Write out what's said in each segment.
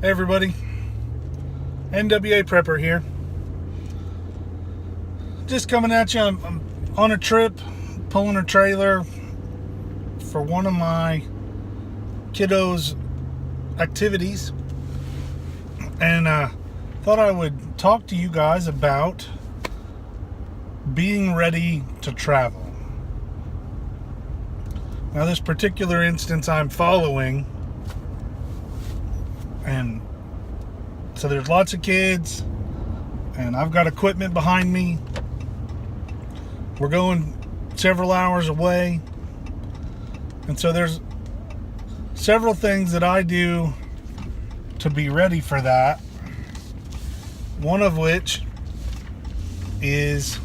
Hey everybody, NWA Prepper here. Just coming at you. I'm on a trip, pulling a trailer for one of my kiddos' activities, and thought I would talk to you guys about being ready to travel. Now, this particular instance I'm following, and so there's lots of kids, and I've got equipment behind me. We're going several hours away, and so there's several things that I do to be ready for that. One of which is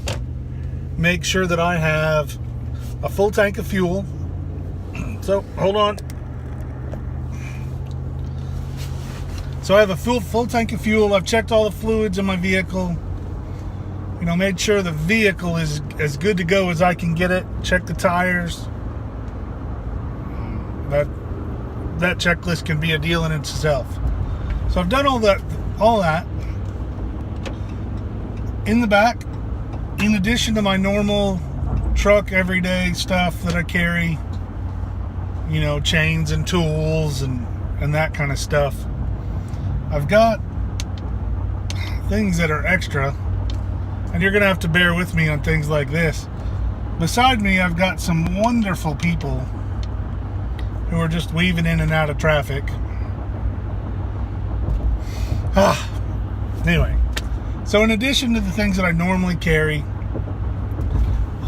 make sure that I have a full tank of fuel. So, hold on. So I have a full tank of fuel. I've checked all the fluids in my vehicle. Made sure the vehicle is as good to go as I can get it. Check the tires. That checklist can be a deal in itself. So I've done all that. In the back, in addition to my normal truck everyday stuff that I carry, chains and tools and that kind of stuff, I've got things that are extra, and you're going to have to bear with me on things like this. Beside me, I've got some wonderful people who are just weaving in and out of traffic. Anyway, so in addition to the things that I normally carry,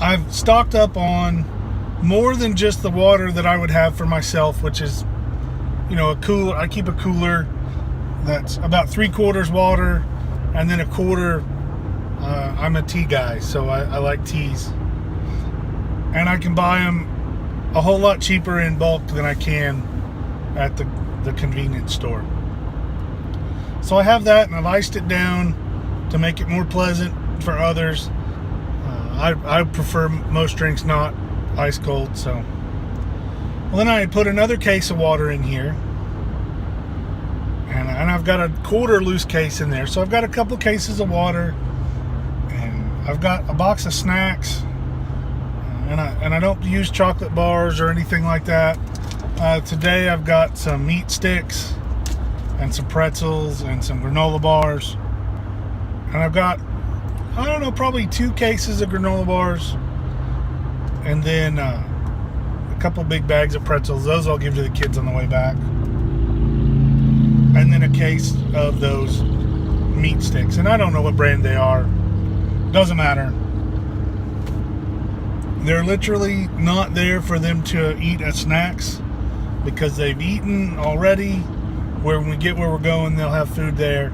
I've stocked up on more than just the water that I would have for myself, which is, a cooler. I keep a cooler that's about 3/4 water, and then 1/4. I'm a tea guy, so I like teas, and I can buy them a whole lot cheaper in bulk than I can at the convenience store. So I have that, and I've iced it down to make it more pleasant for others. I prefer most drinks not ice cold, so. Well, then I put another case of water in here, and I've got a 1/4 loose case in there. So I've got a couple cases of water, and I've got a box of snacks, and I don't use chocolate bars or anything like that. Today I've got some meat sticks and some pretzels and some granola bars, and I've got, probably 2 cases of granola bars, and then a couple big bags of pretzels. Those I'll give to the kids on the way back. And then a case of those meat sticks. And I don't know what brand they are. Doesn't matter. They're literally not there for them to eat as snacks, because they've eaten already. When we get where we're going, they'll have food there.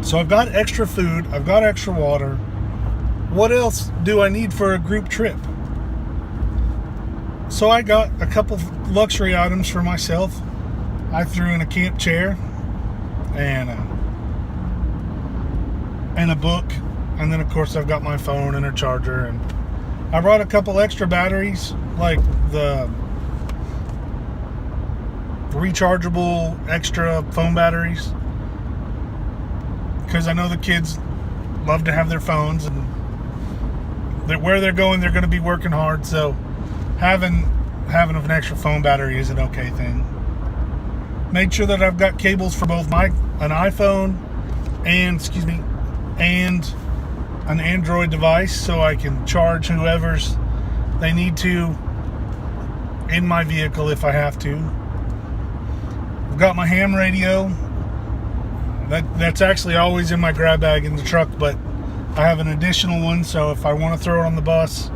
So I've got extra food. I've got extra water. What else do I need for a group trip? So I got a couple luxury items for myself. I threw in a camp chair and a book, and then of course I've got my phone and a charger, and I brought a couple extra batteries, like the rechargeable extra phone batteries, because I know the kids love to have their phones, and where they're going, they're going to be working hard, so having an extra phone battery is an okay thing. Made sure that I've got cables for both an iPhone and an Android device, so I can charge whoever's they need to in my vehicle if I have to. I've got my ham radio. That's actually always in my grab bag in the truck, but I have an additional one, so if I want to throw it on the bus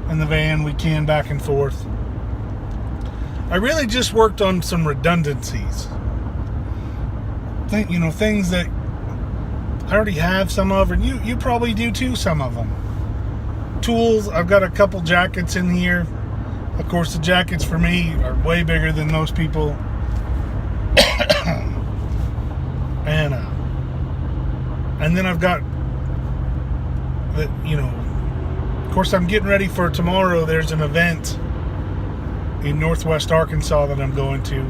and the van, we can back and forth. I really just worked on some redundancies. Things that I already have some of, and you probably do too, some of them. Tools, I've got a couple jackets in here. Of course, the jackets for me are way bigger than most people. And then I've got the, of course, I'm getting ready for tomorrow. There's an event in Northwest Arkansas that I'm going to,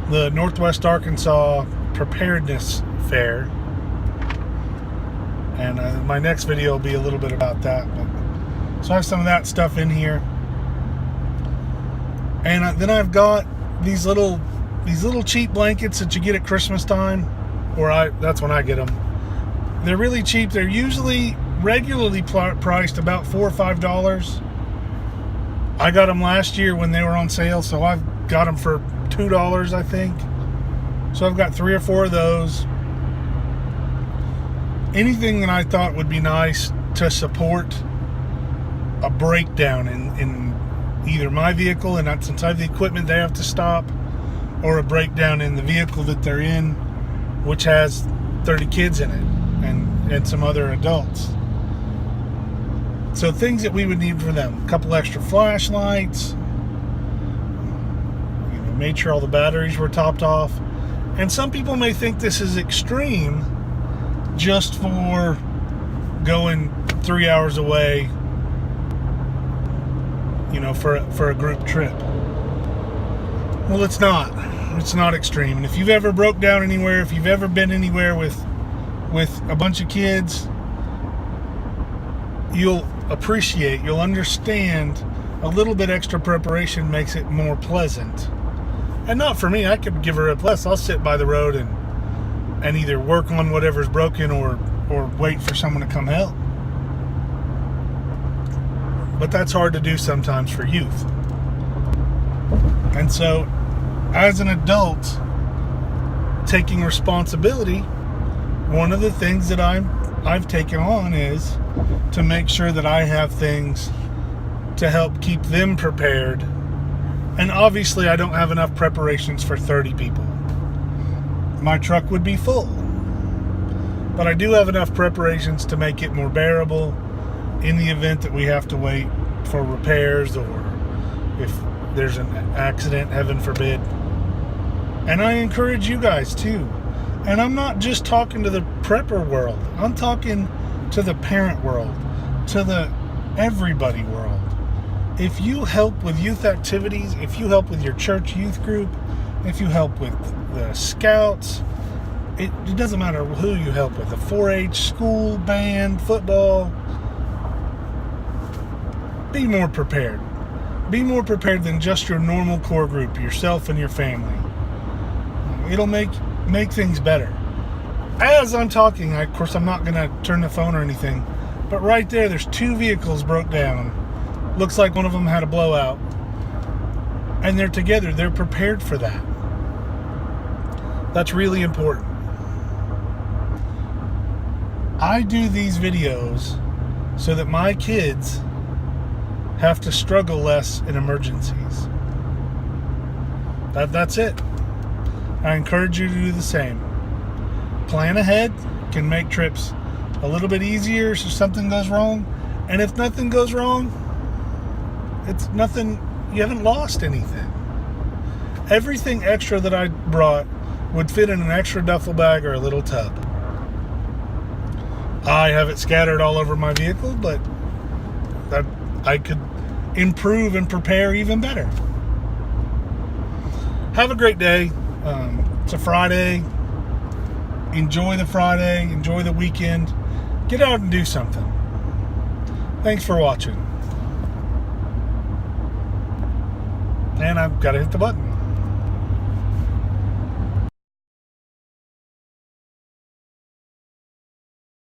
the Northwest Arkansas Preparedness Fair. And my next video will be a little bit about that. So I have some of that stuff in here. And then I've got these little cheap blankets that you get at Christmas time, or that's when I get them. They're really cheap. They're usually regularly priced about $4 or $5. I got them last year when they were on sale, so I've got them for $2, I think. So I've got 3 or 4 of those. Anything that I thought would be nice to support a breakdown in either my vehicle, and since I have the equipment they have to stop, or a breakdown in the vehicle that they're in, which has 30 kids in it and some other adults. So things that we would need for them: a couple extra flashlights, made sure all the batteries were topped off. And some people may think this is extreme just for going 3 hours away, for a group trip. Well, it's not. It's not extreme. And if you've ever broke down anywhere, if you've ever been anywhere with a bunch of kids, you'll understand a little bit extra preparation makes it more pleasant. And not for me. I could give her a plus. I'll sit by the road and either work on whatever's broken or wait for someone to come help. But that's hard to do sometimes for youth. And so, as an adult taking responsibility, one of the things that I've taken on is to make sure that I have things to help keep them prepared. And obviously I don't have enough preparations for 30 people. My truck would be full. But I do have enough preparations to make it more bearable in the event that we have to wait for repairs, or if there's an accident, heaven forbid. And I encourage you guys too. And I'm not just talking to the prepper world. I'm talking to the parent world, to the everybody world. If you help with youth activities, if you help with your church youth group, if you help with the scouts, it doesn't matter who you help with, the 4-H, school, band, football, be more prepared. Be more prepared than just your normal core group, yourself and your family. It'll make things better. As I'm talking, of course, I'm not going to turn the phone or anything, but right there's 2 vehicles broke down. Looks like one of them had a blowout. And they're together. They're prepared for that. That's really important. I do these videos so that my kids have to struggle less in emergencies. That's it. I encourage you to do the same. Plan ahead can make trips a little bit easier so something goes wrong. And if nothing goes wrong, it's nothing, you haven't lost anything. Everything extra that I brought would fit in an extra duffel bag or a little tub. I have it scattered all over my vehicle, but that I could improve and prepare even better. Have a great day. It's a Friday. Enjoy the Friday. Enjoy the weekend. Get out and do something. Thanks for watching. And I've got to hit the button.